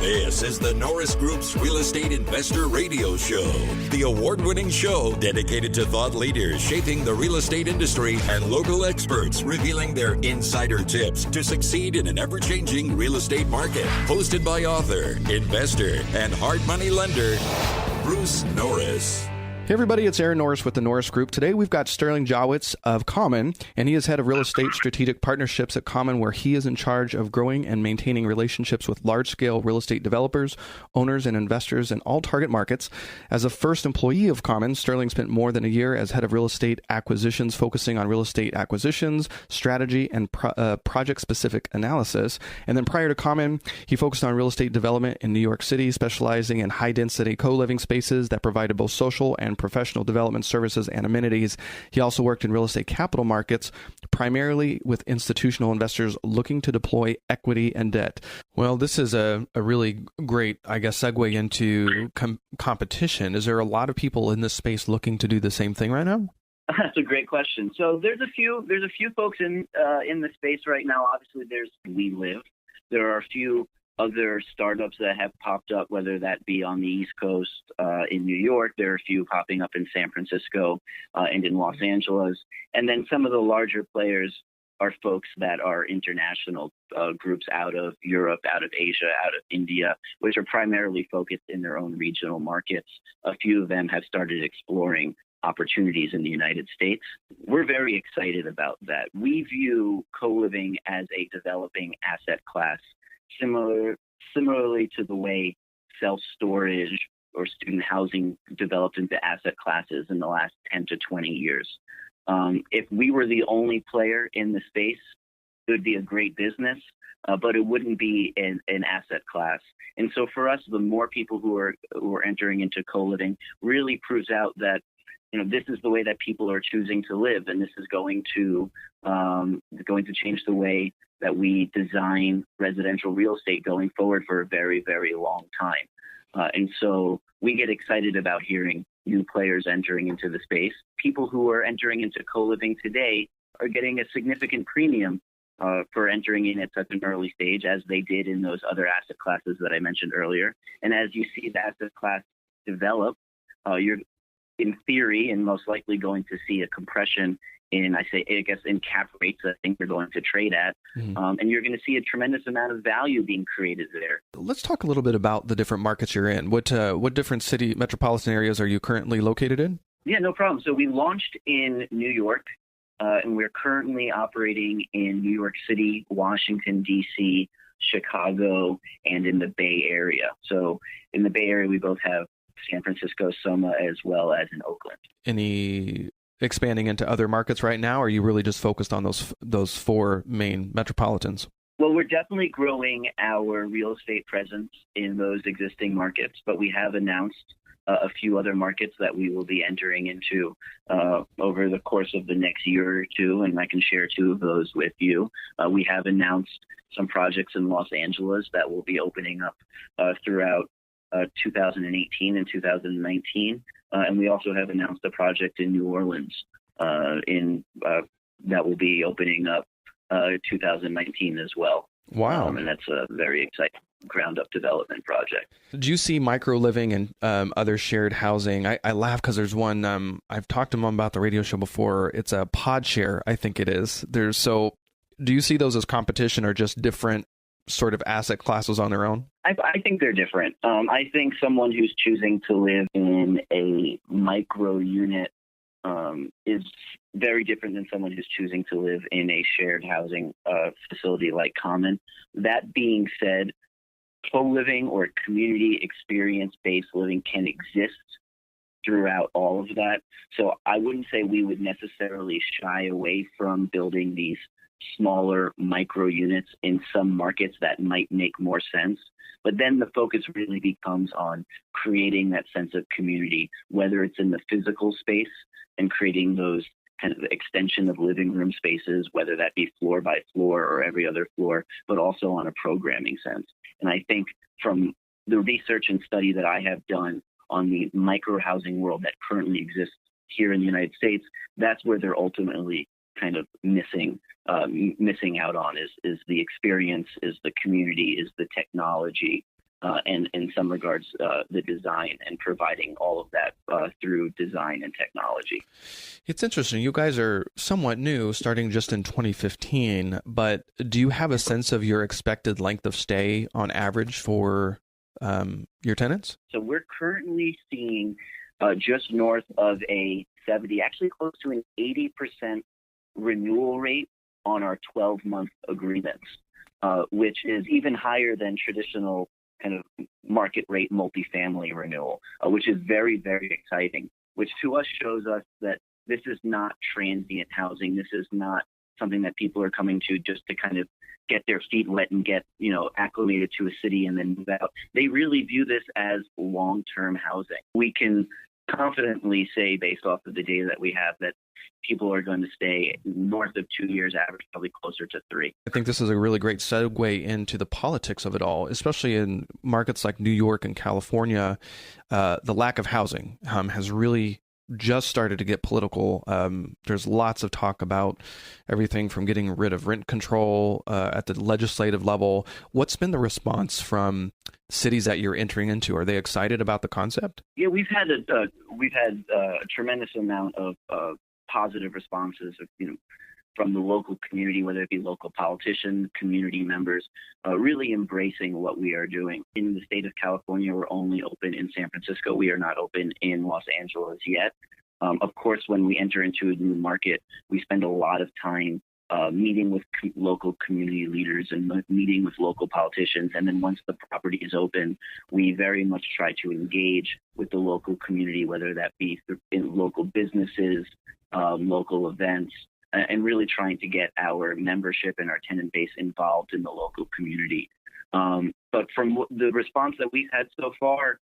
This is the Norris Group's Real Estate Investor Radio Show, the award-winning show dedicated to thought leaders shaping the real estate industry and local experts revealing their insider tips to succeed in an ever-changing real estate market. Hosted by author, investor, and hard money lender, Bruce Norris. Hey everybody, it's Aaron Norris with the Norris Group. Today we've got Sterling Jawitz of Common, and he is head of real estate strategic partnerships at Common, where he is in charge of growing and maintaining relationships with large-scale real estate developers, owners, and investors in all target markets. As a first employee of Common, Sterling spent more than a year as head of real estate acquisitions, focusing on real estate acquisitions, strategy, and project-specific analysis. And then prior to Common, he focused on real estate development in New York City, specializing in high-density co-living spaces that provided both social and professional development services and amenities. He also worked in real estate capital markets, primarily with institutional investors looking to deploy equity and debt. Well, this is a really great, segue into competition. Is there a lot of people in this space looking to do the same thing right now? That's a great question. So there's a few folks in the space right now. Obviously, there's WeLive. There are a few other startups that have popped up, whether that be on the East Coast in New York. There are a few popping up in San Francisco and in Los Angeles. And then some of the larger players are folks that are international groups out of Europe, out of Asia, out of India, which are primarily focused in their own regional markets. A few of them have started exploring opportunities in the United States. We're very excited about that. We view co-living as a developing asset class, similarly to the way self-storage or student housing developed into asset classes in the last 10 to 20 years. If we were the only player in the space, it would be a great business, but it wouldn't be an asset class. And so for us, the more people who are entering into co-living really proves out that this is the way that people are choosing to live, and this is going to change the way that we design residential real estate going forward for a very, very long time. And so we get excited about hearing new players entering into the space. People who are entering into co-living today are getting a significant premium for entering in at such an early stage, as they did in those other asset classes that I mentioned earlier. And as you see the asset class develop, you're in theory and most likely going to see a compression in cap rates that I think you're going to trade at. And you're going to see a tremendous amount of value being created there. Let's talk a little bit about the different markets you're in. What different city metropolitan areas are you currently located in? Yeah, no problem. So we launched in New York, and we're currently operating in New York City, Washington, D.C., Chicago, and in the Bay Area. So in the Bay Area, we both have San Francisco, Soma, as well as in Oakland. Any expanding into other markets right now, or are you really just focused on those four main metropolitans? Well, we're definitely growing our real estate presence in those existing markets, but we have announced a few other markets that we will be entering into over the course of the next year or two, and I can share two of those with you. We have announced some projects in Los Angeles that will be opening up throughout 2018 and 2019. And we also have announced a project in New Orleans that will be opening up 2019 as well. Wow. And that's a very exciting ground-up development project. Do you see micro-living and other shared housing? I laugh because there's one, I've talked to Mom about the radio show before. It's a pod share, I think it is. So do you see those as competition or just different sort of asset classes on their own? I think they're different. I think someone who's choosing to live in a micro unit is very different than someone who's choosing to live in a shared housing facility like Common. That being said, co-living or community experience-based living can exist throughout all of that. So I wouldn't say we would necessarily shy away from building these smaller micro units in some markets that might make more sense. But then the focus really becomes on creating that sense of community, whether it's in the physical space and creating those kind of extension of living room spaces, whether that be floor by floor or every other floor, but also on a programming sense. And I think from the research and study that I have done on the micro housing world that currently exists here in the United States, that's where they're ultimately kind of missing out on is the experience, is the community, is the technology. and in some regards, the design and providing all of that through design and technology. It's interesting. You guys are somewhat new, starting just in 2015, but do you have a sense of your expected length of stay on average for your tenants? So we're currently seeing just north of a 70, actually close to an 80% renewal rate on our 12-month agreements, which is even higher than traditional kind of market rate multifamily renewal, which is very, very exciting, which to us shows us that this is not transient housing. This is not something that people are coming to just to kind of get their feet wet and get, acclimated to a city and then move out. They really view this as long-term housing. We can confidently say, based off of the data that we have, that people are going to stay north of 2 years, average probably closer to 3. I think this is a really great segue into the politics of it all, especially in markets like New York and California. The lack of housing has really just started to get political. There's lots of talk about everything from getting rid of rent control at the legislative level. What's been the response from cities that you're entering into? Are they excited about the concept? Yeah, we've had a tremendous amount of positive responses, from the local community, whether it be local politicians, community members, really embracing what we are doing. In the state of California, we're only open in San Francisco. We are not open in Los Angeles yet. Of course, when we enter into a new market, we spend a lot of time meeting with local community leaders and meeting with local politicians. And then once the property is open, we very much try to engage with the local community, whether that be in local businesses, local events, and really trying to get our membership and our tenant base involved in the local community. But from the response that we've had so far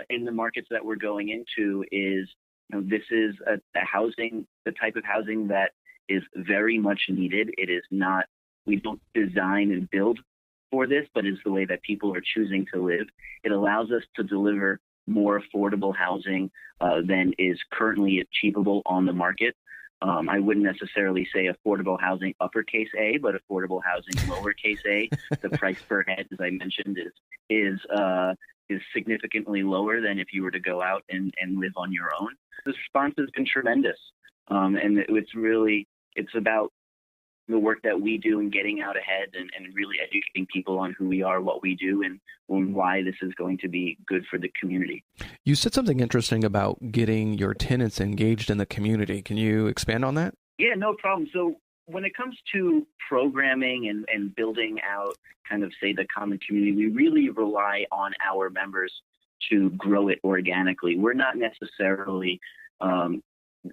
in the markets that we're going into is, this is a housing, the type of housing that is very much needed. It is not, we don't design and build for this, but it's the way that people are choosing to live. It allows us to deliver more affordable housing than is currently achievable on the market. I wouldn't necessarily say affordable housing uppercase A, but affordable housing lowercase a. The price per head, as I mentioned, is significantly lower than if you were to go out and live on your own. The response has been tremendous, and it's about the work that we do and getting out ahead and really educating people on who we are, what we do, and why this is going to be good for the community. You said something interesting about getting your tenants engaged in the community. Can you expand on that? Yeah, no problem. So when it comes to programming and building out kind of, say, the common community, we really rely on our members to grow it organically. We're not necessarily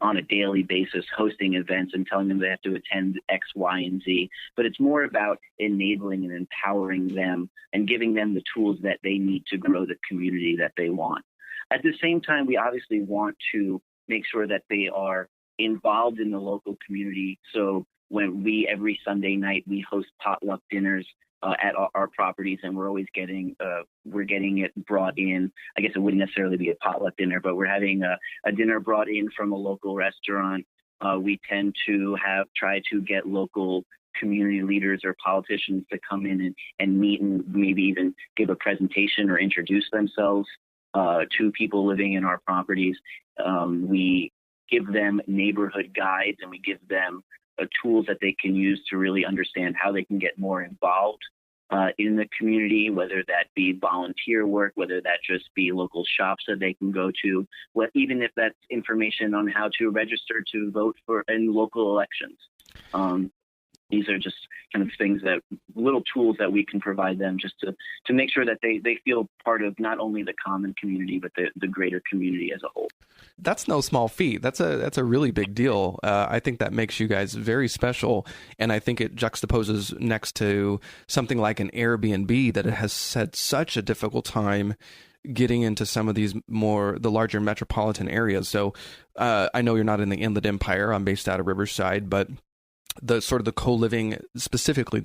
on a daily basis hosting events and telling them they have to attend X, Y, and Z, but it's more about enabling and empowering them and giving them the tools that they need to grow the community that they want. At the same time, we obviously want to make sure that they are involved in the local community. So when every Sunday night, we host potluck dinners at our properties, and we're always getting it brought in. I guess it wouldn't necessarily be a potluck dinner, but we're having a dinner brought in from a local restaurant. We tend to try to get local community leaders or politicians to come in and meet and maybe even give a presentation or introduce themselves to people living in our properties. We give them neighborhood guides, and we give them tools that they can use to really understand how they can get more involved in the community, whether that be volunteer work, whether that just be local shops that they can go to, even if that's information on how to register to vote in local elections. These are just kind of things little tools that we can provide them just to make sure that they feel part of not only the common community, but the greater community as a whole. That's no small feat. That's a really big deal. I think that makes you guys very special, and I think it juxtaposes next to something like an Airbnb that has had such a difficult time getting into some of the larger metropolitan areas. So I know you're not in the Inland Empire. I'm based out of Riverside, but the sort of the co-living, specifically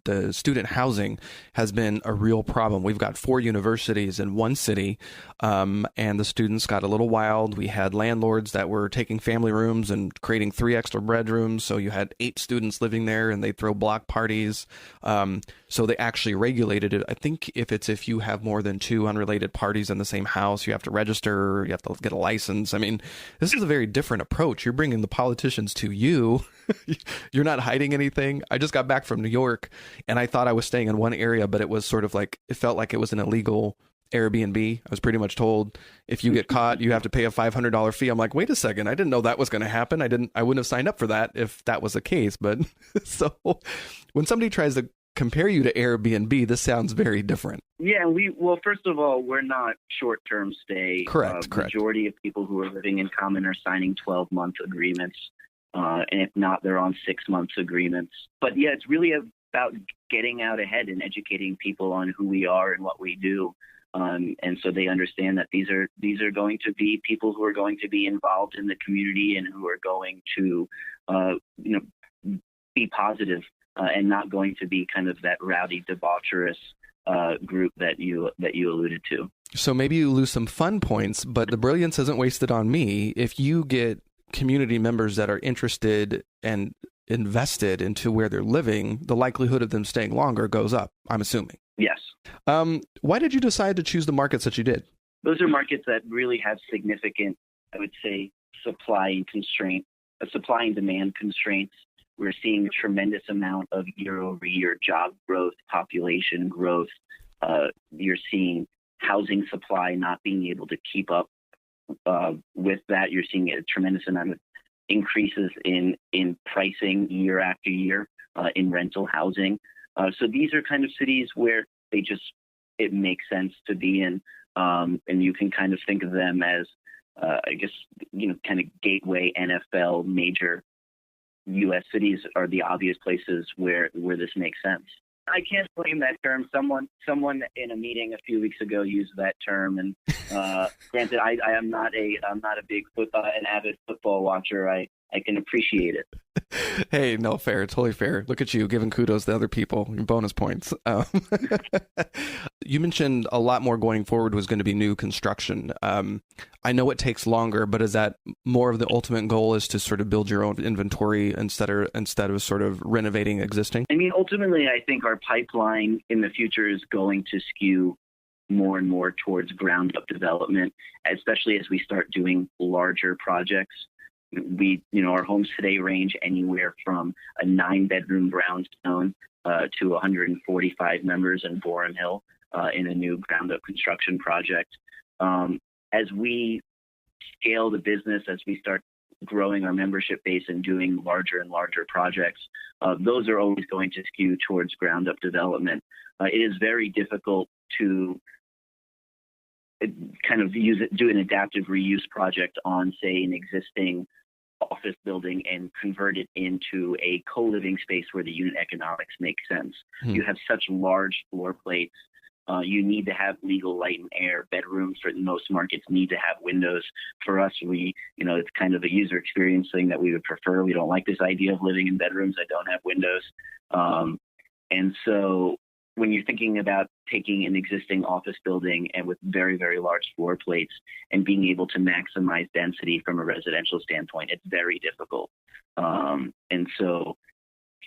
the student housing, has been a real problem. We've got 4 universities in one city, and the students got a little wild. We had landlords that were taking family rooms and creating 3 extra bedrooms. So you had 8 students living there, and they throw block parties. So they actually regulated it. I think if you have more than 2 unrelated parties in the same house, you have to register, you have to get a license. I mean, this is a very different approach. You're bringing the politicians to you. You're not hiding anything. I just got back from New York, and I thought I was staying in one area, but it was sort of like, it felt like it was an illegal Airbnb. I was pretty much told, if you get caught, you have to pay a $500 fee. I'm like, wait a second, I didn't know that was going to happen. I wouldn't have signed up for that if that was the case. But so when somebody tries to compare you to Airbnb, this sounds very different. Yeah, well, first of all, we're not short-term stay. Correct. Majority of people who are living in Common are signing 12-month agreements. And if not, they're on 6-month agreements. But yeah, it's really about getting out ahead and educating people on who we are and what we do. And so they understand that these are going to be people who are going to be involved in the community and who are going to, be positive and not going to be kind of that rowdy, debaucherous group that you alluded to. So maybe you lose some fun points, but the brilliance isn't wasted on me. If you get community members that are interested and invested into where they're living, the likelihood of them staying longer goes up, I'm assuming. Yes. Why did you decide to choose the markets that you did? Those are markets that really have significant, I would say, supply and demand constraints. We're seeing a tremendous amount of year-over-year job growth, population growth. You're seeing housing supply not being able to keep up with that. You're seeing a tremendous amount of increases in pricing year after year in rental housing. So these are kind of cities where it makes sense to be in. And you can kind of think of them as, kind of gateway NFL major U.S. cities are the obvious places where this makes sense. I can't blame that term. Someone in a meeting a few weeks ago used that term, and granted, I'm not an avid football watcher. I can appreciate it. Hey, no, fair, totally fair. Look at you giving kudos to other people, bonus points. You mentioned a lot more going forward was going to be new construction. I know it takes longer, but is that more of the ultimate goal, is to sort of build your own inventory instead of sort of renovating existing? I mean, ultimately, I think our pipeline in the future is going to skew more and more towards ground up development, especially as we start doing larger projects. Our homes today range anywhere from a 9-bedroom brownstone to 145 members in Borum Hill in a new ground-up construction project. As we scale the business, as we start growing our membership base and doing larger and larger projects, those are always going to skew towards ground-up development. It is very difficult to kind of do an adaptive reuse project on, say, an existing office building and convert it into a co-living space where the unit economics make sense. You have such large floor plates. You need to have legal light and air. Bedrooms for most markets need to have windows. For us, it's kind of a user experience thing that we would prefer. We don't like this idea of living in bedrooms that don't have windows. And so when you're thinking about taking an existing office building and with very, very large floor plates and being able to maximize density from a residential standpoint, it's very difficult. And so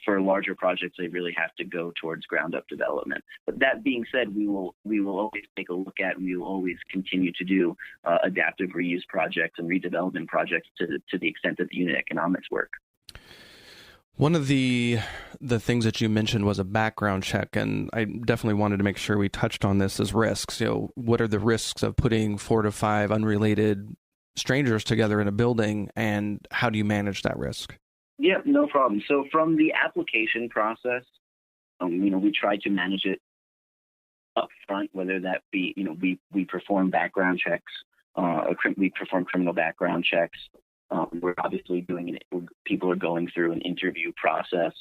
for larger projects, they really have to go towards ground up development. But that being said, we will always take a look at, and we will always continue to do adaptive reuse projects and redevelopment projects to the extent that the unit economics work. One of the things that you mentioned was a background check, and I definitely wanted to make sure we touched on this as risks. What are the risks of putting 4 to 5 unrelated strangers together in a building, and how do you manage that risk? Yeah, no problem. So from the application process, we try to manage it up front, whether that be, we perform background checks, we perform criminal background checks. We're obviously doing it. People are going through an interview process.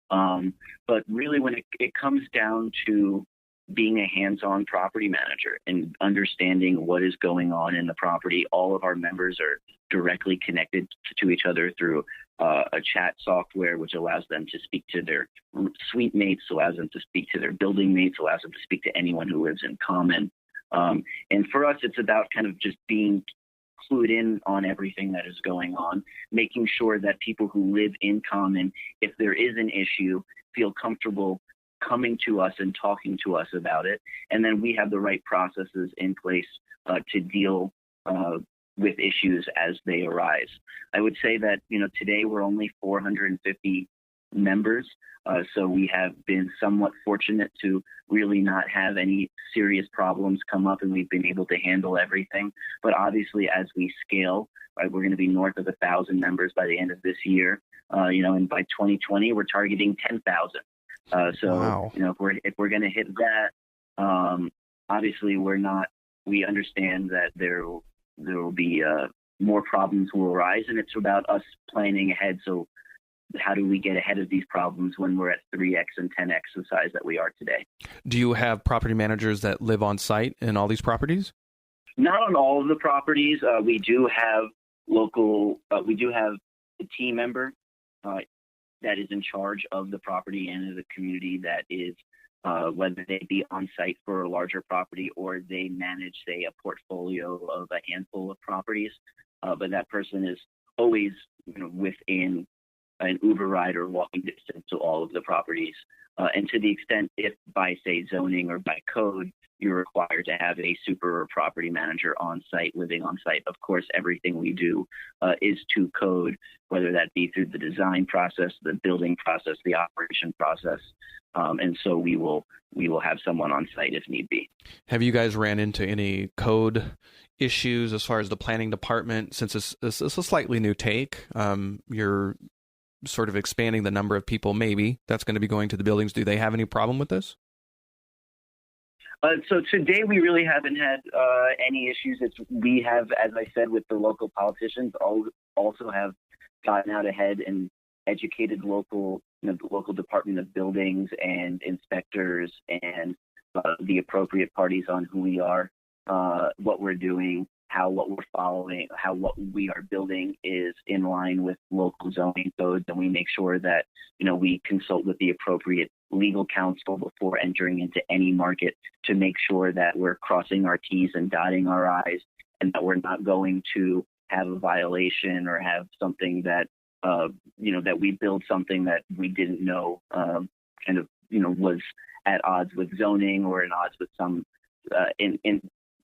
But really, when it comes down to being a hands-on property manager and understanding what is going on in the property. All of our members are directly connected to each other through a chat software, which allows them to speak to their suite mates, allows them to speak to their building mates, allows them to speak to anyone who lives in common. And for us, it's about kind of just being clued in on everything that is going on, making sure that people who live in common, if there is an issue, feel comfortable coming to us and talking to us about it. And then we have the right processes in place to deal with issues as they arise. I would say that, today we're only 450 members. So we have been somewhat fortunate to really not have any serious problems come up, and we've been able to handle everything. But obviously, as we scale, right, we're going to be north of 1,000 members by the end of this year. And by 2020, we're targeting 10,000. Wow. If we're going to hit that, obviously we understand that there will be more problems will arise, and it's about us planning ahead. So how do we get ahead of these problems when we're at 3x and 10x the size that we are today? Do you have property managers that live on site in all these properties? Not on all of the properties. We do have we do have a team member that is in charge of the property and of the community that is, whether they be on site for a larger property or they manage, say, a portfolio of a handful of properties. But that person is always within an Uber ride or walking distance to all of the properties. And to the extent if by, say, zoning or by code, you're required to have a super or property manager on site, living on site. Of course, everything we do is to code, whether that be through the design process, the building process, the operation process. And so we will have someone on site if need be. Have you guys ran into any code issues as far as the planning department? Since it's a slightly new take, you're sort of expanding the number of people maybe that's going to be going to the buildings. Do they have any problem with this? So today we really haven't had any issues. We have, as I said, with the local politicians, also have gotten out ahead and educated the local Department of Buildings and inspectors and the appropriate parties on who we are, what we're doing, what we're following, how what we are building is in line with local zoning codes, and we make sure that we consult with the appropriate legal counsel before entering into any market to make sure that we're crossing our T's and dotting our I's, and that we're not going to have a violation or have something that that we build something that we didn't know was at odds with zoning or at odds with some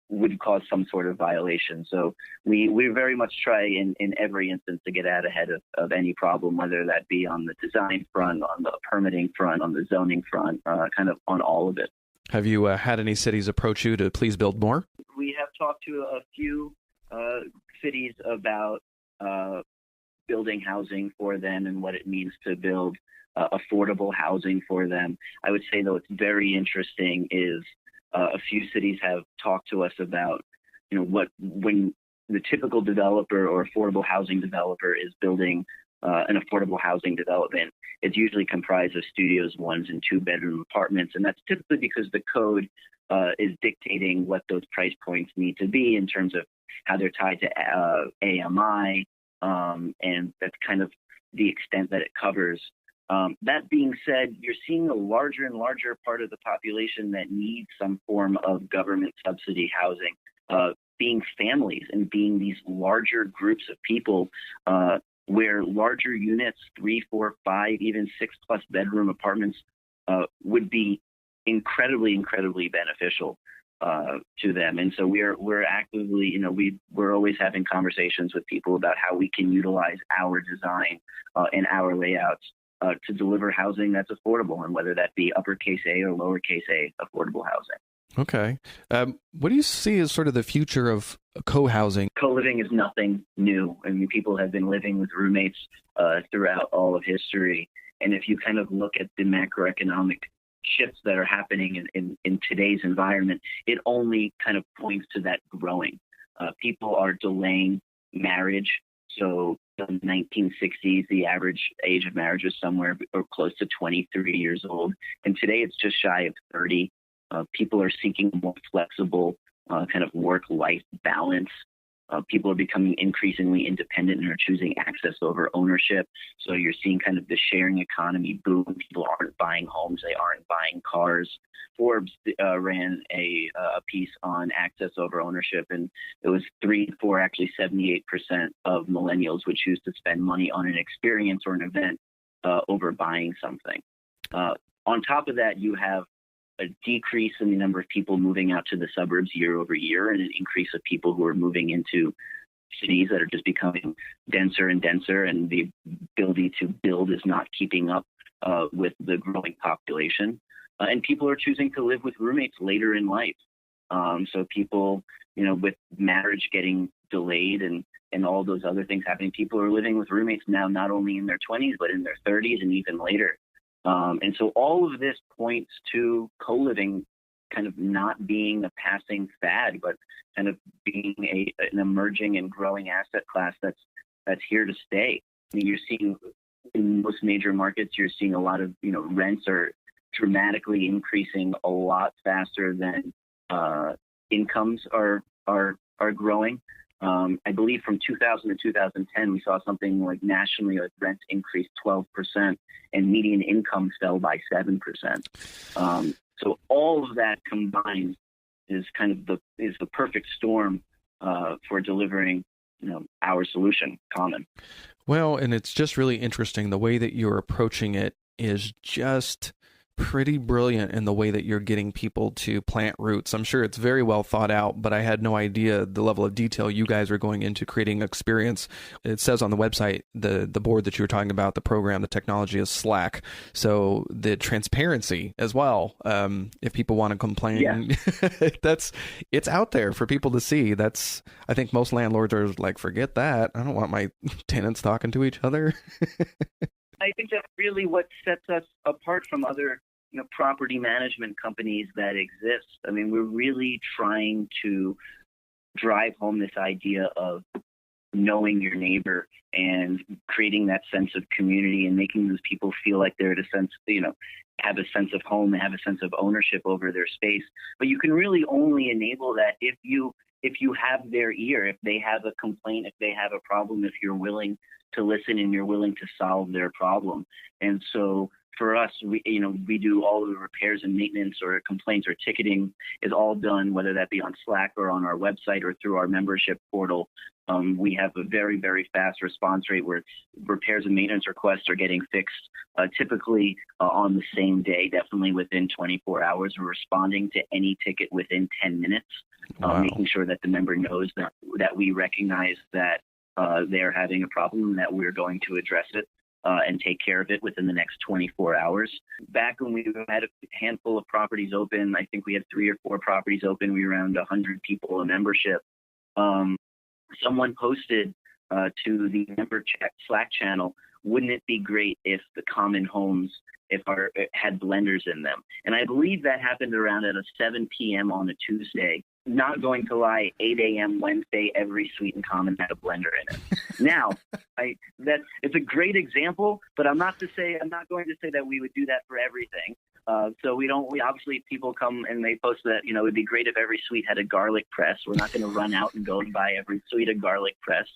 would cause some sort of violation. So we very much try in every instance to get out ahead of any problem, whether that be on the design front, on the permitting front, on the zoning front, kind of on all of it. Have you had any cities approach you to please build more? We have talked to a few cities about building housing for them and what it means to build affordable housing for them. I would say, though, it's very interesting is a few cities have talked to us about, when the typical developer or affordable housing developer is building an affordable housing development, it's usually comprised of studios, 1 and 2 bedroom apartments. And that's typically because the code is dictating what those price points need to be in terms of how they're tied to AMI. And that's kind of the extent that it covers. That being said, you're seeing a larger and larger part of the population that needs some form of government subsidy housing, being families and being these larger groups of people where larger units, 3, 4, 5, even 6+ bedroom apartments would be incredibly, incredibly beneficial to them. And so we're actively, we're always having conversations with people about how we can utilize our design and our layouts to deliver housing that's affordable, and whether that be uppercase A or lowercase a affordable housing. Okay. What do you see as sort of the future of co-housing? Co-living is nothing new. I mean, people have been living with roommates throughout all of history. And if you kind of look at the macroeconomic shifts that are happening in today's environment, it only kind of points to that growing. People are delaying marriage. So in the 1960s, the average age of marriage was somewhere or close to 23 years old. And today it's just shy of 30. People are seeking a more flexible kind of work-life balance. People are becoming increasingly independent and are choosing access over ownership. So you're seeing kind of the sharing economy boom. People aren't buying homes. They aren't buying cars. Forbes ran a piece on access over ownership, and it was 78% of millennials would choose to spend money on an experience or an event over buying something. On top of that, you have a decrease in the number of people moving out to the suburbs year over year, and an increase of people who are moving into cities that are just becoming denser and denser, and the ability to build is not keeping up with the growing population. And people are choosing to live with roommates later in life. So people, with marriage getting delayed and all those other things happening, people are living with roommates now, not only in their 20s, but in their 30s and even later. And so all of this points to co-living kind of not being a passing fad, but kind of being an emerging and growing asset class that's here to stay. I mean, you're seeing in most major markets, you're seeing a lot of, rents are dramatically increasing a lot faster than incomes are growing. I believe from 2000 to 2010, we saw something like nationally, rents increased 12% and median income fell by 7%. So all of that combined is kind of the perfect storm for delivering, our solution, Common. Well, and it's just really interesting. The way that you're approaching it is just pretty brilliant in the way that you're getting people to plant roots. I'm sure it's very well thought out, but I had no idea the level of detail you guys are going into creating experience. It says on the website, the board that you were talking about, the program, the technology is Slack. So the transparency as well. If people want to complain, it's out there for people to see. I think most landlords are like, forget that. I don't want my tenants talking to each other. I think that's really what sets us apart from other property management companies that exist. I mean, we're really trying to drive home this idea of knowing your neighbor and creating that sense of community and making those people feel like they're at a sense, have a sense of home and have a sense of ownership over their space. But you can really only enable that if you have their ear, if they have a complaint, if they have a problem, if you're willing to listen and you're willing to solve their problem. And so for us, we do all of the repairs and maintenance or complaints or ticketing is all done, whether that be on Slack or on our website or through our membership portal. We have a very, very fast response rate where repairs and maintenance requests are getting fixed typically on the same day, definitely within 24 hours. We're responding to any ticket within 10 minutes, making sure that the member knows that we recognize that they're having a problem and that we're going to address it and take care of it within the next 24 hours. Back when we had a handful of properties open, I think we had 3 or 4 properties open. We were around 100 people in membership. Someone posted to the member Slack channel, wouldn't it be great if the common homes had blenders in them? And I believe that happened around at 7 p.m. on a Tuesday. Not going to lie, 8 a.m. Wednesday, every suite in Common had a blender in it. Now, it's a great example, but I'm not going to say that we would do that for everything. So we obviously people come and they post that, it'd be great if every suite had a garlic press. We're not going to run out and go and buy every suite a garlic press.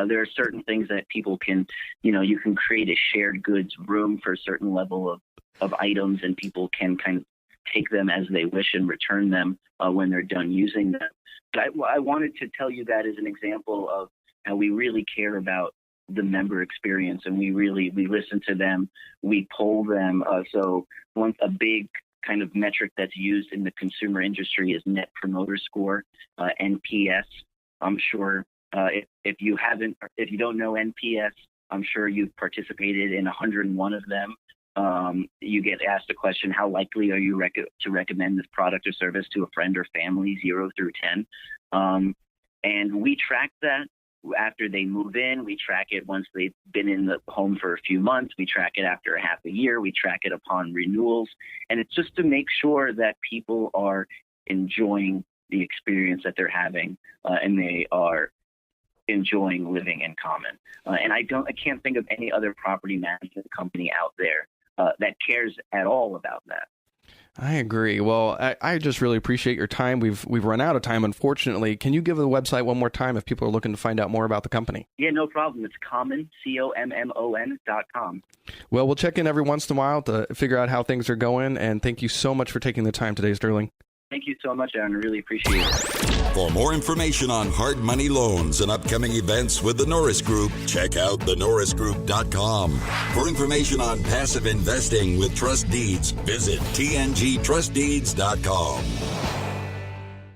There are certain things that people can, you can create a shared goods room for a certain level of items, and people can kind of take them as they wish and return them when they're done using them. But I wanted to tell you that as an example of how we really care about the member experience, and we listen to them, we poll them. So a big kind of metric that's used in the consumer industry is Net Promoter Score, NPS. I'm sure if you don't know NPS, I'm sure you've participated in 101 of them. You get asked a question, how likely are you to recommend this product or service to a friend or family, 0 through 10? And we track that after they move in. We track it once they've been in the home for a few months. We track it after a half a year. We track it upon renewals. And it's just to make sure that people are enjoying the experience that they're having and they are enjoying living in Common. And I can't think of any other property management company out there that cares at all about that. I agree. Well, I just really appreciate your time. We've run out of time, unfortunately. Can you give the website one more time if people are looking to find out more about the company? Yeah, no problem. It's common, COMMON.com. Well, we'll check in every once in a while to figure out how things are going. And thank you so much for taking the time today, Sterling. Thank you so much, Aaron. I really appreciate it. For more information on hard money loans and upcoming events with the Norris Group, check out thenorrisgroup.com. For information on passive investing with trust deeds, visit tngtrustdeeds.com.